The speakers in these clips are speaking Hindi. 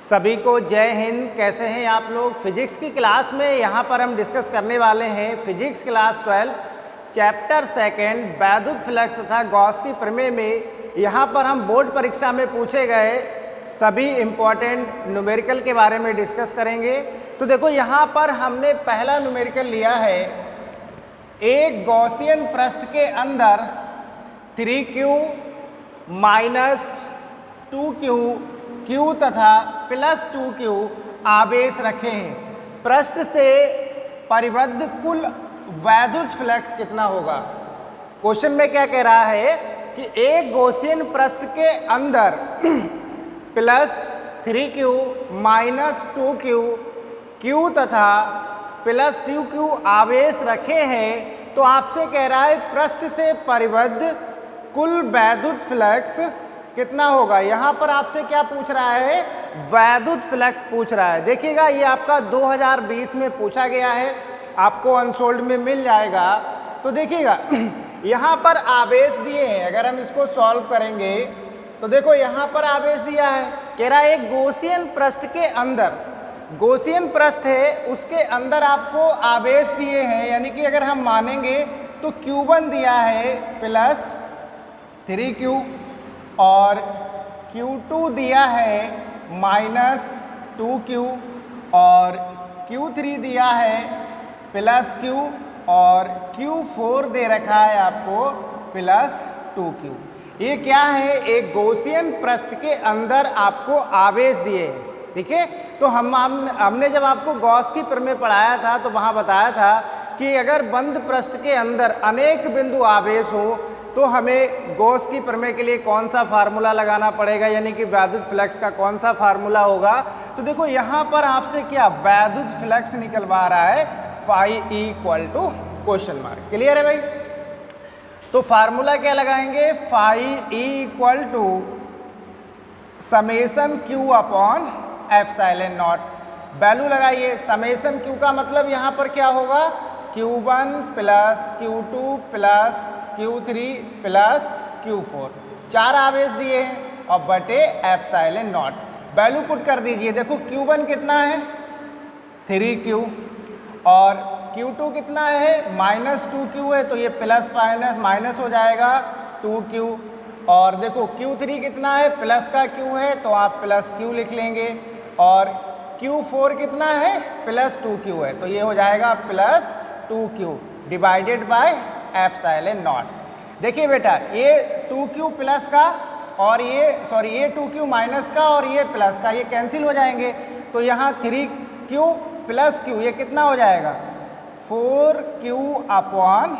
सभी को जय हिंद। कैसे हैं आप लोग? फिजिक्स की क्लास में यहाँ पर हम डिस्कस करने वाले हैं फिजिक्स क्लास 12 चैप्टर सेकेंड वैद्युत फ्लक्स तथा गॉस की प्रमेय में। यहाँ पर हम बोर्ड परीक्षा में पूछे गए सभी इम्पॉर्टेंट न्यूमेरिकल के बारे में डिस्कस करेंगे। तो देखो यहाँ पर हमने पहला न्यूमेरिकल लिया है, एक गॉसियन पृष्ठ के अंदर 3q माइनस 2q q तथा प्लस 2q आवेश रखे हैं। पृष्ठ से परिबद्ध कुल वैद्युत फ्लक्स कितना होगा? क्वेश्चन में क्या कह रहा है कि एक गॉसियन पृष्ठ के अंदर plus 3q minus 2q q तथा प्लस 2q आवेश रखे हैं। तो आपसे कह रहा है पृष्ठ से परिबद्ध कुल वैद्युत फ्लक्स कितना होगा। यहाँ पर आपसे क्या पूछ रहा है? वैद्युत फ्लक्स पूछ रहा है। देखिएगा ये आपका 2020 में पूछा गया है, आपको अनसोल्ड में मिल जाएगा। तो देखिएगा यहाँ पर आवेश दिए हैं, अगर हम इसको सॉल्व करेंगे तो देखो यहाँ पर आवेश दिया है, कह रहा है एक गॉसियन पृष्ठ के अंदर, गॉसियन पृष्ठ है उसके अंदर आपको आवेश दिए हैं, यानी कि अगर हम मानेंगे तो Q1 दिया है प्लस 3q और Q2 दिया है माइनस 2q और Q3 दिया है प्लस q और Q4 दे रखा है आपको प्लस 2q। ये क्या है? एक गॉसियन पृष्ठ के अंदर आपको आवेश दिए हैं, ठीक है। तो हमने जब आपको गॉस की प्रमेय पढ़ाया था तो वहाँ बताया था कि अगर बंद पृष्ठ के अंदर अनेक बिंदु आवेश हो तो हमें गॉस की प्रमेय के लिए कौन सा फार्मूला लगाना पड़ेगा, यानी कि वैद्युत फ्लक्स का कौन सा फार्मूला होगा। तो देखो यहाँ पर आपसे क्या वैद्युत फ्लक्स निकलवा रहा है, phi equal to question mark. Clear है भाई? तो फार्मूला क्या लगाएंगे? Phi equal to summation q upon epsilon naught. Value लगाइए। समेशन क्यू का मतलब यहाँ पर क्या होगा? Q1 plus Q2 plus Q3 plus Q4, 4 आवेश दिए हैं और बटे एप्सिलॉन नॉट। वैल्यू पुट कर दीजिए। देखो Q1 कितना है? 3q और Q2 कितना है? माइनस 2q है, तो ये प्लस माइनस माइनस हो जाएगा 2q। और देखो Q3 कितना है? प्लस का q है तो आप प्लस q लिख लेंगे और Q4 कितना है? प्लस 2q है, तो ये हो जाएगा plus 2q divided by epsilon not. देखिए बेटा ये 2q प्लस का और ये 2q माइनस का और ये प्लस का, ये कैंसिल हो जाएंगे। तो यहाँ 3q प्लस q ये कितना हो जाएगा? 4q upon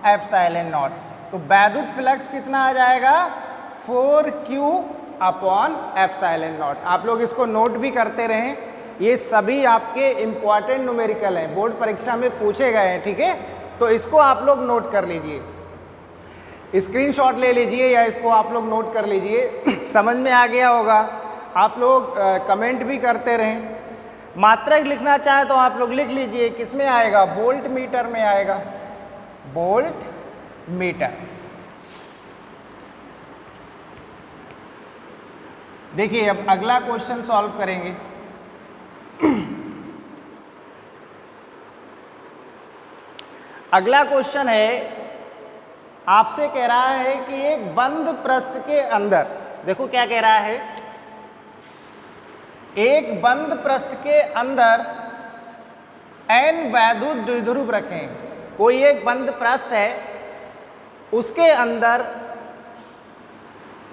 epsilon not. तो वैद्युत फ्लक्स कितना आ जाएगा? 4q upon epsilon not. आप लोग इसको नोट भी करते रहें, ये सभी आपके इम्पॉर्टेंट न्यूमेरिकल हैं, बोर्ड परीक्षा में पूछे गए हैं, ठीक है। तो इसको आप लोग नोट कर लीजिए, स्क्रीनशॉट ले लीजिए या इसको आप लोग नोट कर लीजिए। समझ में आ गया होगा। आप लोग कमेंट भी करते रहें। मात्रक लिखना चाहें तो आप लोग लिख लीजिए। किस में आएगा? वोल्ट मीटर में आएगा, वोल्ट मीटर। देखिए अब अगला क्वेश्चन सॉल्व करेंगे। अगला क्वेश्चन है, आपसे कह रहा है कि एक बंद पृष्ठ के अंदर, देखो क्या कह रहा है, एक बंद पृष्ठ के अंदर n वैद्युत द्विध्रुव रखें। कोई एक बंद पृष्ठ है, उसके अंदर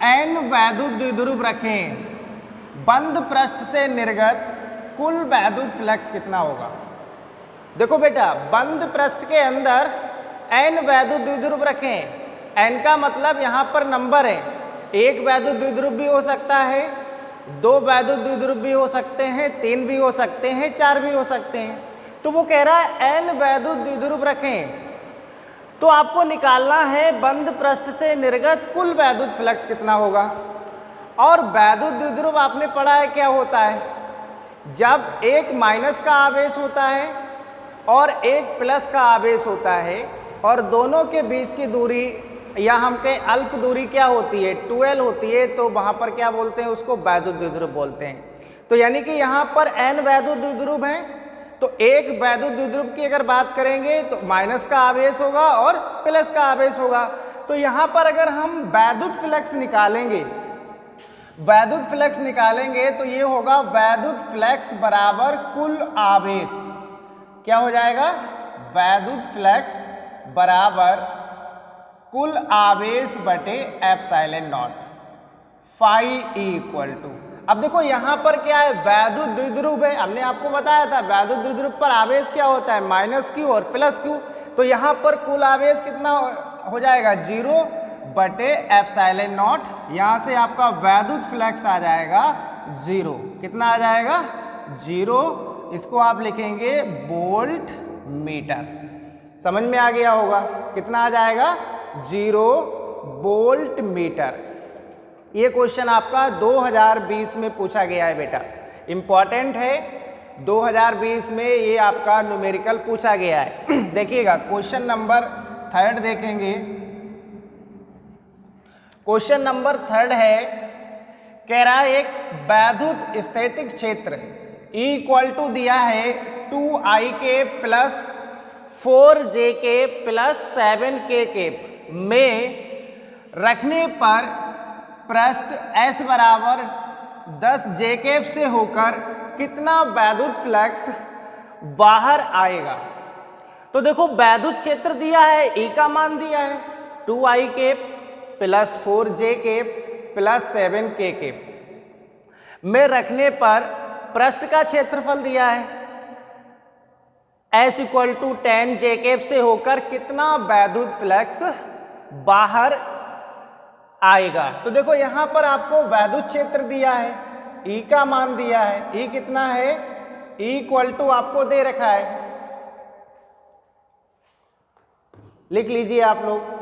n वैद्युत द्विध्रुव रखें। बंद पृष्ठ से निर्गत कुल वैद्युत फ्लक्स कितना होगा? देखो बेटा बंद पृष्ठ के अंदर n वैद्युत द्विध्रुव रखें। n का मतलब यहाँ पर नंबर है, एक वैद्युत द्विध्रुव भी हो सकता है, 2 वैद्युत द्विध्रुव भी हो सकते हैं, 3 भी हो सकते हैं, 4 भी हो सकते हैं। तो वो कह रहा है n वैद्युत द्विध्रुव रखें। तो आपको निकालना है बंद पृष्ठ से निर्गत कुल वैद्युत फ्लक्स कितना होगा। और वैद्युत द्विध्रुव आपने पढ़ा है क्या होता है? जब एक माइनस का आवेश होता है और एक प्लस का आवेश होता है और दोनों के बीच की दूरी या हम कहें अल्प दूरी क्या होती है, 12 होती है, तो वहाँ पर क्या बोलते हैं उसको वैद्युत द्विध्रुव बोलते हैं। तो यानी कि यहाँ पर n वैद्युत द्विध्रुव हैं, तो एक वैद्युत द्विध्रुव की अगर बात करेंगे तो माइनस का आवेश होगा और प्लस का आवेश होगा। तो यहाँ पर अगर हम वैद्युत फ्लक्स निकालेंगे, वैद्युत फ्लक्स निकालेंगे तो ये होगा वैद्युत फ्लक्स बराबर कुल आवेश। क्या हो जाएगा? वैद्युत फ्लक्स बराबर कुल आवेश बटे epsilon naught, phi equal to. अब देखो यहाँ पर क्या है, वैद्युत द्विध्रुव है, हमने आपको बताया था वैद्युत द्विध्रुव पर आवेश क्या होता है, माइनस क्यू और प्लस क्यू। तो यहाँ पर कुल आवेश कितना हो जाएगा, 0 बटे एप्सिलॉन नॉट। यहाँ से आपका वैद्युत फ्लक्स आ जाएगा 0। कितना आ जाएगा? 0। इसको आप लिखेंगे वोल्ट मीटर। समझ में आ गया होगा? कितना आ जाएगा? 0 वोल्ट मीटर। ये क्वेश्चन आपका 2020 में पूछा गया है बेटा, इम्पॉर्टेंट है। 2020 में ये आपका न्यूमेरिकल पूछा गया है। देखिएगा क्वेश्चन नंबर 3 देखेंगे। क्वेश्चन नंबर 3 है, कह रहा है एक वैद्युत स्थैतिक क्षेत्र E इक्वल टू दिया है 2ik plus 4jk plus 7kk में रखने पर पृष्ठ S बराबर 10 जेकेब से होकर कितना वैद्युत फ्लक्स बाहर आएगा। तो देखो वैद्युत क्षेत्र दिया है, E का मान दिया है 2ik plus 4jk plus 7kk में रखने पर पृष्ठ का क्षेत्रफल दिया है S इक्वल टू 10 जेकेब से होकर कितना वैद्युत फ्लक्स बाहर आएगा। तो देखो यहाँ पर आपको वैद्युत क्षेत्र दिया है, E का मान दिया है, E कितना है, E इक्वल टू आपको दे रखा है, लिख लीजिए आप लोग।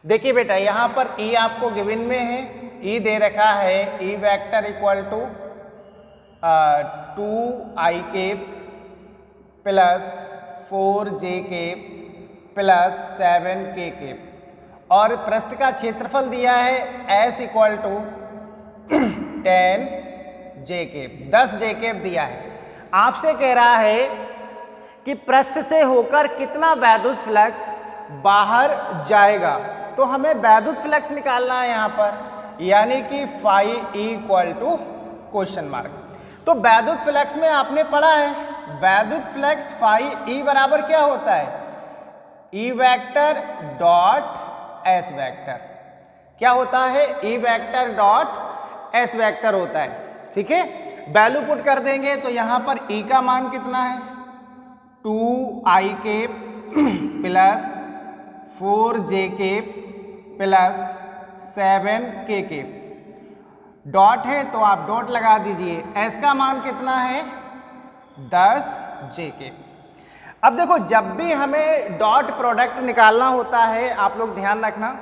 देखिए बेटा यहाँ पर E आपको गिवन में है, E दे रखा है, E vector equal to 2ik plus 4jk plus 7kk और पृष्ठ का क्षेत्रफल दिया है S इक्वल टू 10 जेकेब दिया है। आपसे कह रहा है कि पृष्ठ से होकर कितना वैद्युत फ्लक्स बाहर जाएगा। तो हमें वैद्युत फ्लक्स निकालना है यहाँ पर, यानी कि phi equal to question mark. तो वैद्युत फ्लक्स में आपने पढ़ा है वैद्युत फ्लक्स फाई ई बराबर क्या होता है, ई वेक्टर डॉट एस वेक्टर। क्या होता है? ई वेक्टर डॉट एस वेक्टर होता है। ठीक है, वैल्यू पुट कर देंगे तो यहाँ पर ई का मान कितना है, 2ik plus 4jk plus 7kk। Dot है तो आप डॉट लगा दीजिए। एस का मान कितना है, 10 jk। अब देखो जब भी हमें डॉट प्रोडक्ट निकालना होता है, आप लोग ध्यान रखना,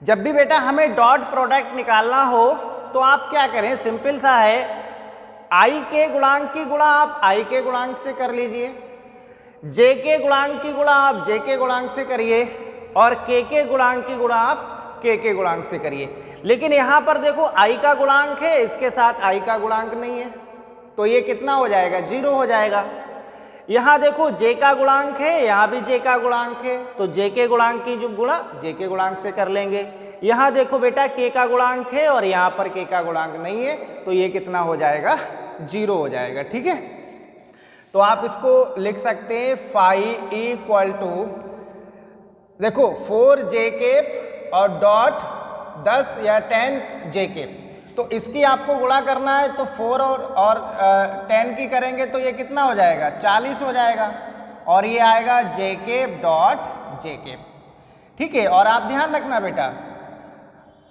जब भी बेटा हमें डॉट प्रोडक्ट निकालना हो तो आप क्या करें, सिंपल सा है, आई के गुणांक की गुणा आप आई के गुणांक से कर लीजिए, जे के गुणांक की गुणा आप जे के गुणांक से करिए और के गुणांक की गुणा आप के गुणांक से करिए। लेकिन यहाँ पर देखो आई का गुणांक है, इसके साथ आई का गुणांक नहीं है, तो ये कितना हो जाएगा, 0 हो जाएगा। यहाँ देखो जे का गुणांक है, यहाँ भी जे का गुणांक है, तो जे के गुणांक की जो गुणा जे के गुणांक से कर लेंगे। यहाँ देखो बेटा के का गुणांक है और यहाँ पर के का गुणांक नहीं है, तो ये कितना हो जाएगा, 0 हो जाएगा। ठीक है, तो आप इसको लिख सकते हैं फाई इक्वल टू, देखो 4jk और डॉट 10 या 10jk, तो इसकी आपको गुणा करना है, तो 4 और 10 की करेंगे तो ये कितना हो जाएगा, 40 हो जाएगा, और ये आएगा jk डॉट jk। ठीक है, और आप ध्यान रखना बेटा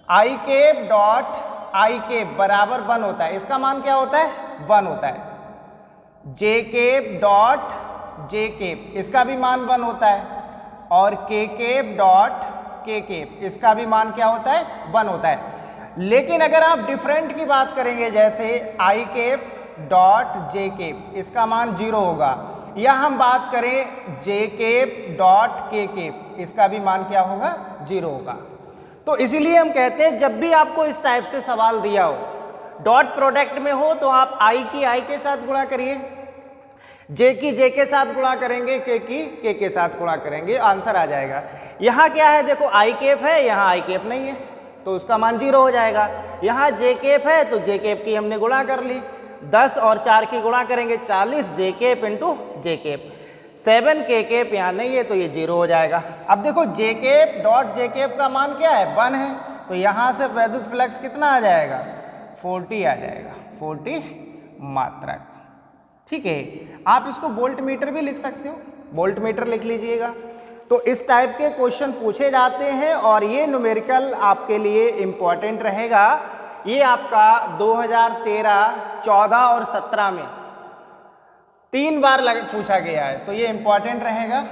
ik डॉट ik बराबर 1 होता है, इसका मान क्या होता है, 1 होता है। jk डॉट jk इसका भी मान 1 होता है, और kk डॉट kk इसका भी मान क्या होता है, 1 होता है। लेकिन अगर आप डिफरेंट की बात करेंगे, जैसे आई केप डॉट जे केप, इसका मान 0 होगा, या हम बात करें जे केप डॉट के केप, इसका भी मान क्या होगा, 0 होगा। तो इसीलिए हम कहते हैं जब भी आपको इस टाइप से सवाल दिया हो, डॉट प्रोडक्ट में हो, तो आप आई की आई के साथ गुणा करिए, जे की जे के साथ गुणा करेंगे, के की के साथ गुणा करेंगे, आंसर आ जाएगा। यहाँ क्या है, देखो आई केप है, यहाँ आई केप नहीं है, तो उसका मान 0 हो जाएगा। यहाँ जे केप है, तो जे केप की हमने गुणा कर ली, 10 और 4 की गुणा करेंगे, 40 j cap into j cap, 7 k cap यहाँ नहीं है, तो ये 0 हो जाएगा। अब देखो j cap dot j cap का मान क्या है, 1 है, तो यहाँ से वैद्युत फ्लक्स कितना आ जाएगा, 40 आ जाएगा, 40 मात्रक। ठीक है, आप इसको वोल्ट मीटर भी लिख सकते हो, वोल्ट मीटर लिख लीजिएगा। तो इस टाइप के क्वेश्चन पूछे जाते हैं और ये न्यूमेरिकल आपके लिए इम्पॉर्टेंट रहेगा। ये आपका 2013, 14 और 17 में 3 बार पूछा गया है, तो ये इम्पॉर्टेंट रहेगा,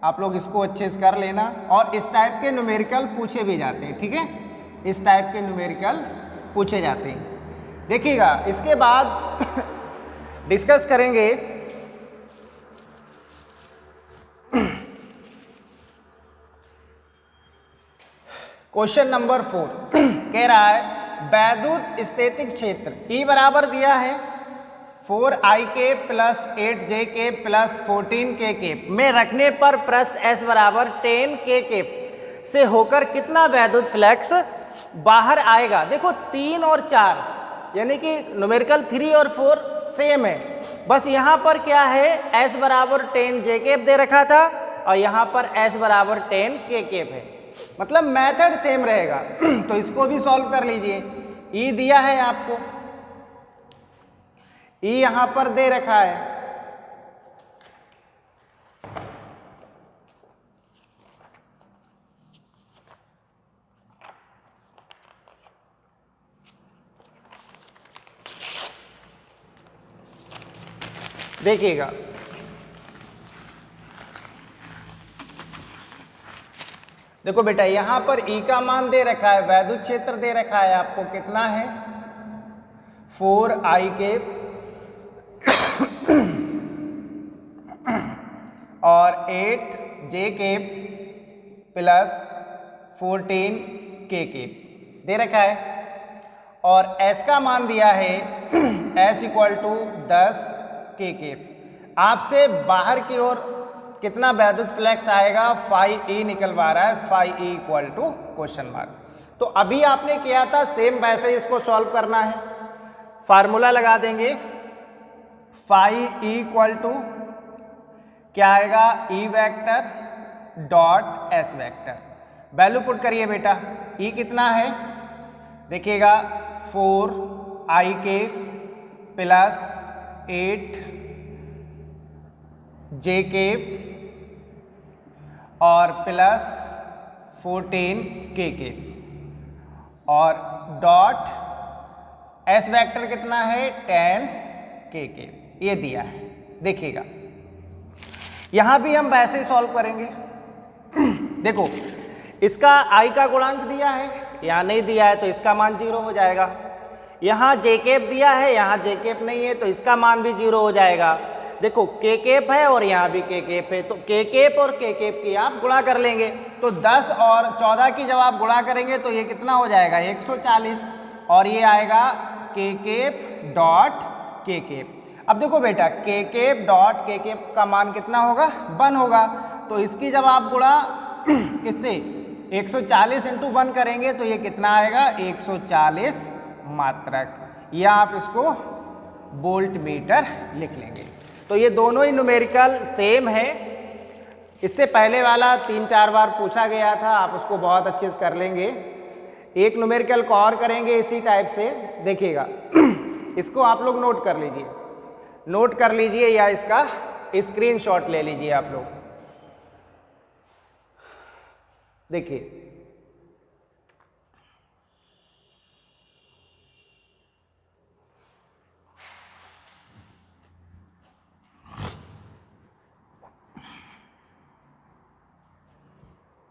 आप लोग इसको अच्छे से कर लेना। और इस टाइप के न्यूमेरिकल पूछे भी जाते हैं, ठीक है, इस टाइप के न्यूमेरिकल पूछे जाते हैं। देखिएगा, इसके बाद डिस्कस करेंगे क्वेश्चन नंबर 4। कह रहा है वैद्युत स्थितिक क्षेत्र E बराबर दिया है 4i के प्लस 8j के प्लस 14k के में रखने पर पृष्ठ S बराबर 10k के से होकर कितना वैद्युत फ्लक्स बाहर आएगा। देखो 3 और 4 यानी कि न्यूमेरिकल 3 और 4 सेम है, बस यहाँ पर क्या है, S बराबर 10j केप दे रखा था और यहाँ पर S बराबर 10k केप है, मतलब मेथड सेम रहेगा। तो इसको भी सॉल्व कर लीजिए। ई दिया है आपको, ई यहां पर दे रखा है, देखिएगा देखो बेटा, यहां पर ई का मान दे रखा है, वैद्युत क्षेत्र दे रखा है आपको, कितना है 4i केप और 8j cap plus 14k cap दे रखा है, और s का मान दिया है s equal to 10k cap. आपसे बाहर की ओर कितना वैद्युत फ्लक्स आएगा, फाई ई निकलवा रहा है, phi E equal to question mark. तो अभी आपने किया था सेम वैसे ही इसको सॉल्व करना है, फार्मूला लगा देंगे, फाई ई इक्वल टू क्या आएगा, ई vector dot S vector, value put करिए बेटा। ई कितना है, देखिएगा 4i के प्लस 8j के और प्लस 14k के, और डॉट एस वेक्टर कितना है 10k के, ये दिया है। देखिएगा यहां भी हम वैसे ही सॉल्व करेंगे। देखो इसका i का गुणांक दिया है, यहाँ नहीं दिया है, तो इसका मान 0 हो जाएगा। यहाँ जे केप दिया है, यहाँ जे केप नहीं है, तो इसका मान भी 0 हो जाएगा। देखो के केप है और यहाँ भी के केप है, तो के केप और के केप की आप गुणा कर लेंगे, तो 10 और 14 की जब आप गुणा करेंगे तो ये कितना हो जाएगा 140, और ये आएगा के केप डॉट के केप। अब देखो बेटा, के केप डॉट के केप का मान कितना होगा, 1 होगा, तो इसकी जब आप गुणा किससे 140 इंटू 1 करेंगे तो ये कितना आएगा 140 मात्रक, या आप इसको वोल्ट मीटर लिख लेंगे। तो ये दोनों ही न्यूमेरिकल सेम है। इससे पहले वाला 3-4 बार पूछा गया था, आप उसको बहुत अच्छे से कर लेंगे। एक न्यूमेरिकल को और करेंगे इसी टाइप से, देखिएगा इसको आप लोग नोट कर लीजिए, नोट कर लीजिए या इसका स्क्रीनशॉट ले लीजिए आप लोग। देखिए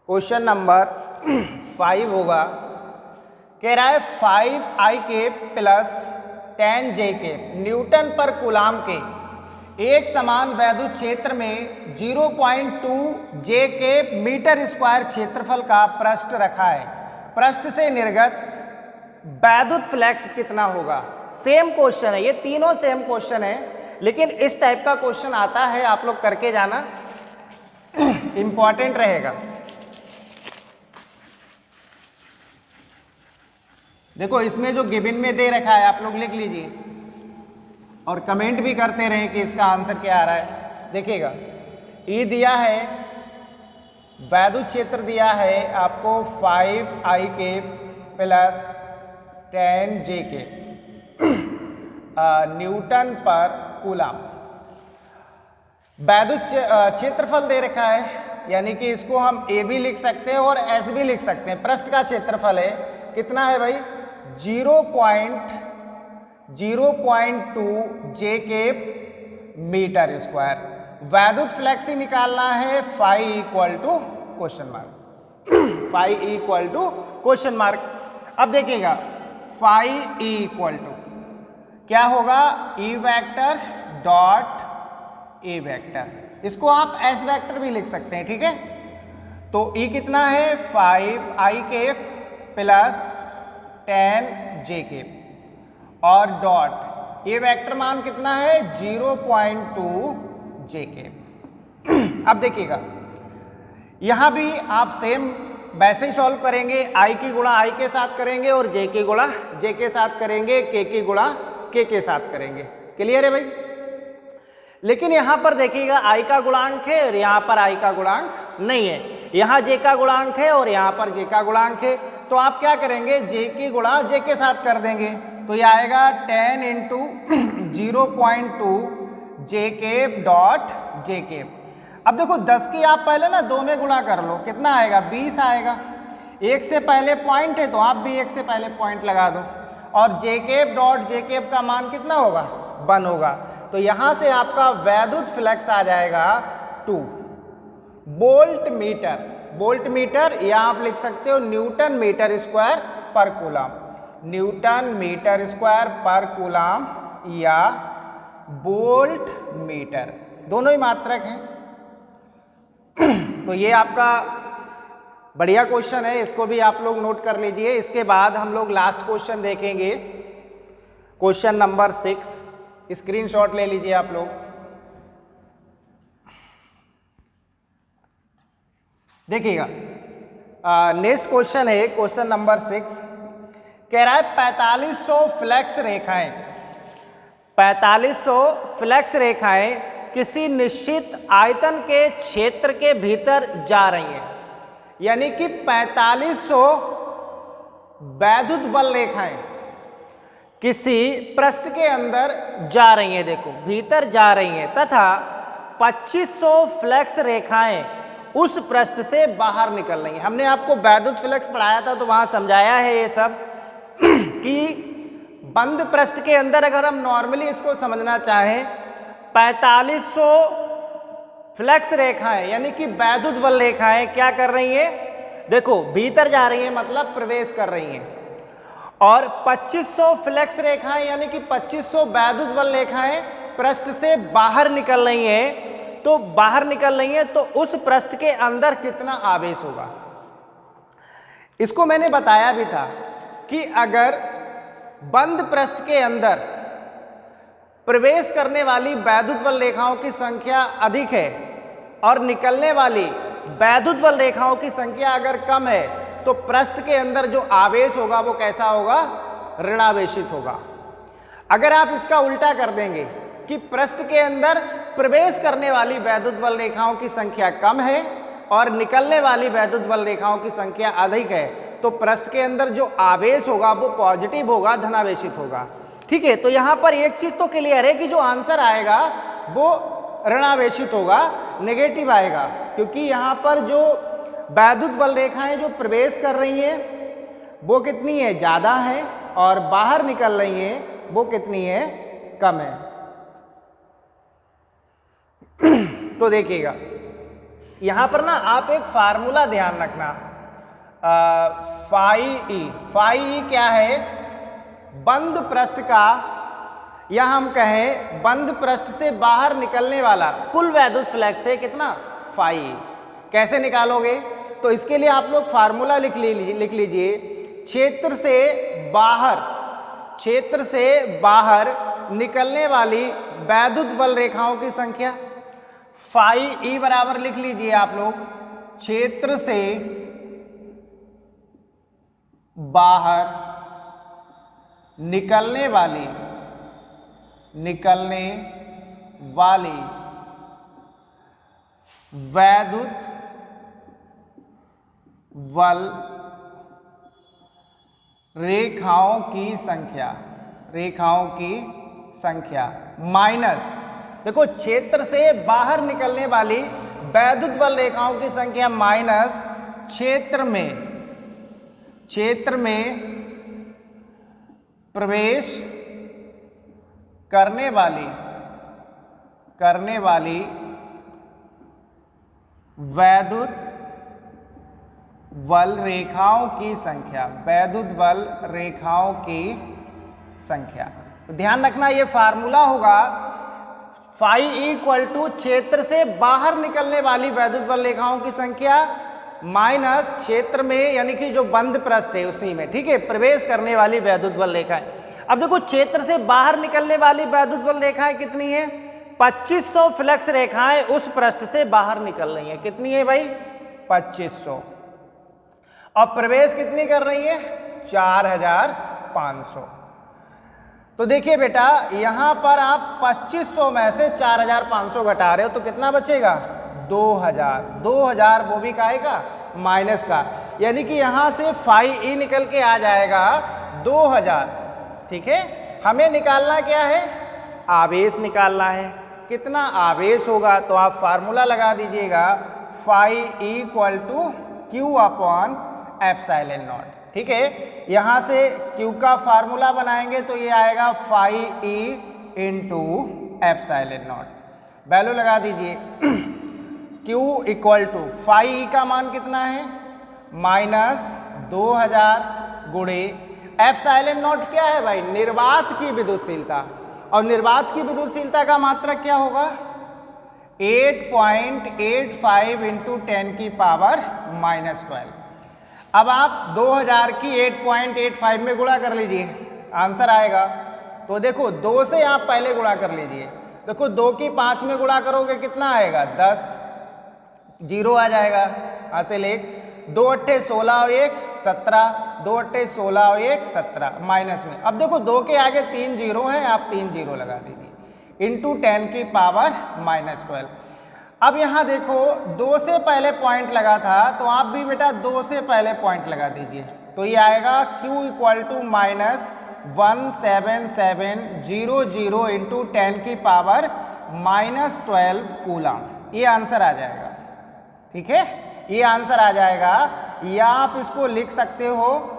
क्वेश्चन नंबर 5 होगा, कह रहा है 5i cap plus 10j cap newton पर कूलाम के एक समान वैद्युत क्षेत्र में 0.2 जे केप मीटर स्क्वायर क्षेत्रफल का पृष्ठ रखा है। पृष्ठ से निर्गत वैद्युत फ्लक्स कितना होगा। सेम क्वेश्चन है, ये तीनों सेम क्वेश्चन है, लेकिन इस टाइप का क्वेश्चन आता है, आप लोग करके जाना, इंपॉर्टेंट रहेगा। देखो इसमें जो गिवन में दे रखा है आप लोग लिख लीजिए और कमेंट भी करते रहें कि इसका आंसर क्या आ रहा है। देखिएगा ई दिया है, वैद्युत क्षेत्र दिया है आपको 5i cap plus 10j cap newton पर कूलाम। वैद्युत क्षेत्रफल दे रखा है, यानी कि इसको हम ए भी लिख सकते हैं और एस भी लिख सकते हैं। पृष्ठ का क्षेत्रफल है कितना है भाई 0.2 जे केप मीटर स्क्वायर। वैद्युत फ्लक्स ही निकालना है phi equal to question mark, phi equal to question mark. अब देखिएगा फाई इक्वल टू क्या होगा, E vector dot A vector, इसको आप एस वेक्टर भी लिख सकते हैं, ठीक है। तो ई कितना है 5i cap plus 10j cap और डॉट ए वेक्टर मान कितना है 0.2 जे केप। अब देखिएगा यहां भी आप सेम वैसे ही सॉल्व करेंगे, आई की गुणा आई के साथ करेंगे और जे की गुणा जे के साथ करेंगे, के की गुणा के साथ करेंगे। क्लियर है भाई। लेकिन यहां पर देखिएगा आई का गुणांक है और यहां पर आई का गुणांक नहीं है, यहां जे का गुणांक है और यहां पर जे का गुणांक है। तो आप क्या करेंगे, जे की गुणा जे के साथ कर देंगे, तो ये आएगा 10 into 0.2 j cap dot j cap. अब देखो 10 की आप पहले ना 2 में गुणा कर लो, कितना आएगा 20 आएगा। एक से पहले पॉइंट है तो आप भी एक से पहले पॉइंट लगा दो और j cap dot j cap का मान कितना होगा 1 होगा। तो यहां से आपका वैद्युत फ्लक्स आ जाएगा 2 वोल्ट मीटर। वोल्ट मीटर या आप लिख सकते हो न्यूटन मीटर स्क्वायर पर कूलाम, न्यूटन मीटर स्क्वायर पर कूलाम या वोल्ट मीटर, दोनों ही मात्रक हैं। तो ये आपका बढ़िया क्वेश्चन है, इसको भी आप लोग नोट कर लीजिए। इसके बाद हम लोग लास्ट क्वेश्चन देखेंगे, क्वेश्चन नंबर 6, स्क्रीनशॉट ले लीजिए आप लोग। देखिएगा नेक्स्ट क्वेश्चन है क्वेश्चन नंबर 6, कह रहा है 4500 फ्लक्स रेखाएं, 4500 फ्लक्स रेखाएं किसी निश्चित आयतन के क्षेत्र के भीतर जा रही हैं। यानी कि 4500 वैद्युत बल रेखाएं किसी पृष्ठ के अंदर जा रही हैं, देखो भीतर जा रही हैं, तथा 2500 फ्लक्स रेखाएं उस पृष्ठ से बाहर निकल रही हैं। हमने आपको वैद्युत फ्लक्स पढ़ाया था तो वहां समझाया है ये सब कि बंद पृष्ठ के अंदर अगर हम नॉर्मली इसको समझना चाहें 4500 फ्लक्स रेखाएं यानी कि वैद्युत बल रेखाएं क्या कर रही हैं, देखो भीतर जा रही हैं मतलब प्रवेश कर रही हैं, और 2500 फ्लक्स रेखाएं यानी कि 2500 वैद्युत बल रेखाएं पृष्ठ से बाहर निकल रही हैं। तो बाहर निकल रही है तो उस पृष्ठ के अंदर कितना आवेश होगा। इसको मैंने बताया भी था कि अगर बंद पृष्ठ के अंदर प्रवेश करने वाली वैद्युत बल रेखाओं की संख्या अधिक है और निकलने वाली वैद्युत बल रेखाओं की संख्या अगर कम है तो पृष्ठ के अंदर जो आवेश होगा वो कैसा होगा, ऋणावेशित होगा। अगर आप इसका उल्टा कर देंगे कि पृष्ठ के अंदर प्रवेश करने वाली वैद्युत बल रेखाओं की संख्या कम है और निकलने वाली वैद्युत बल रेखाओं की संख्या अधिक है, तो पृष्ठ के अंदर जो आवेश होगा वो पॉजिटिव होगा, धनावेशित होगा। ठीक है, तो यहाँ पर एक चीज तो क्लियर है कि जो आंसर आएगा वो ऋणावेशित होगा, नेगेटिव आएगा, क्योंकि यहाँ पर जो वैद्युत बल रेखाएं जो प्रवेश कर रही हैं वो कितनी है, ज्यादा है, और बाहर निकल रही हैं वो कितनी है, कम है। तो देखिएगा यहां पर ना आप एक फार्मूला ध्यान रखना, फाई ई क्या है? बंद पृष्ठ का, या हम कहें बंद पृष्ठ से बाहर निकलने वाला कुल वैद्युत फ्लक्स है कितना? Phi E. कैसे निकालोगे? तो इसके लिए आप लोग फार्मूला लिख लीजिए। क्षेत्र से बाहर निकलने वाली वैद्युत बल रेखाओं की संख्या, फाई ई बराबर लिख लीजिए आप लोग, क्षेत्र से बाहर निकलने वाली वैद्युत बल रेखाओं की संख्या माइनस, देखो क्षेत्र से बाहर निकलने वाली वैद्युत बल रेखाओं की संख्या माइनस क्षेत्र में प्रवेश करने वाली वैद्युत बल रेखाओं की संख्या। तो ध्यान रखना ये फार्मूला होगा, फाई इक्वल टू क्षेत्र से बाहर निकलने वाली वैद्युत बल रेखाओं की संख्या माइनस क्षेत्र में, यानी कि जो बंद पृष्ठ है उसी में, ठीक है, प्रवेश करने वाली वैद्युत बल रेखाएं। अब देखो क्षेत्र से बाहर निकलने वाली वैद्युत बल रेखाएं कितनी है? 2500 फ्लक्स रेखाएं उस पृष्ठ से बाहर निकल रही हैं। कितनी है भाई? 2500। और प्रवेश कितनी कर रही है? 4500। तो देखिए बेटा, यहां पर आप 2500 में से 4500 घटा रहे हो तो कितना बचेगा? 2000 वो भी काहे का? माइनस का, यानी कि यहां से फाई ई निकल के आ जाएगा 2000। ठीक है, हमें निकालना क्या है? आवेश निकालना है। कितना आवेश होगा? तो आप फार्मूला लगा दीजिएगा, phi equal to q upon epsilon naught. ठीक है, यहाँ से Q का फार्मूला बनाएंगे तो ये आएगा phi E into epsilon naught. Value लगा दीजिए, Q equal to phi E का मान कितना है? माइनस 2000 गुणे एप्सिलॉन नॉट क्या है भाई? निर्वात की विद्युतशीलता, और निर्वात की विद्युतशीलता का मात्रक क्या होगा? 8.85 इंटू 10 की पावर -12। अब आप 2000 की 8.85 में गुणा कर लीजिए, आंसर आएगा। तो देखो 2 से आप पहले गुणा कर लीजिए। देखो 2 की 5 में गुणा करोगे कितना आएगा? 10, 0 आ जाएगा। हासिल 1, 2 अट्ठे 16 और 1 17, 2 अट्ठे 16 और 1 17 माइनस में। अब देखो 2 के आगे 3 जीरो हैं, आप 3 जीरो लगा दीजिए इंटू 10 की पावर -12। अब यहाँ देखो 2 से पहले पॉइंट लगा था, तो आप भी बेटा 2 से पहले पॉइंट लगा दीजिए। तो ये आएगा Q इक्वल टू -17700 इंटू 10 की पावर -12 कूलम। ये आंसर आ जाएगा। ठीक है, ये आंसर आ जाएगा। या आप इसको लिख सकते हो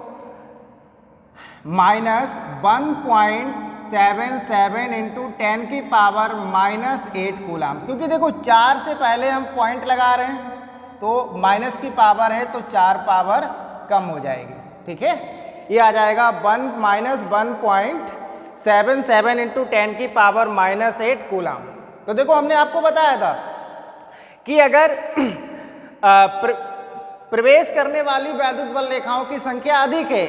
-1.77 इंटू 10 की पावर -8 कूलम, क्योंकि देखो 4 से पहले हम पॉइंट लगा रहे हैं तो माइनस की पावर है तो 4 पावर कम हो जाएगी। ठीक है, ये आ जाएगा -1.77 इंटू 10 की पावर -8 कूलम। तो देखो हमने आपको बताया था कि अगर प्रवेश करने वाली वैद्युत बल रेखाओं की संख्या अधिक है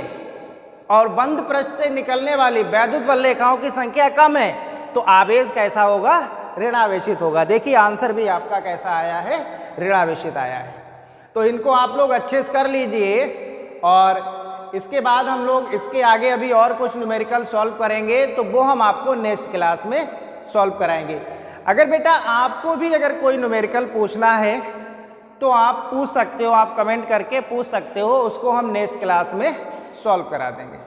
और बंद पृष्ठ से निकलने वाली वैद्युत बल रेखाओं की संख्या कम है तो आवेश कैसा होगा? ऋणावेशित होगा। देखिए आंसर भी आपका कैसा आया है? ऋणावेशित आया है। तो इनको आप लोग अच्छे से कर लीजिए, और इसके बाद हम लोग इसके आगे अभी और कुछ न्यूमेरिकल सॉल्व करेंगे, तो वो हम आपको नेक्स्ट क्लास में सॉल्व कराएंगे। अगर बेटा आपको भी अगर कोई न्यूमेरिकल पूछना है तो आप पूछ सकते हो, आप कमेंट करके पूछ सकते हो, उसको हम नेक्स्ट क्लास में सॉल्व करा देंगे।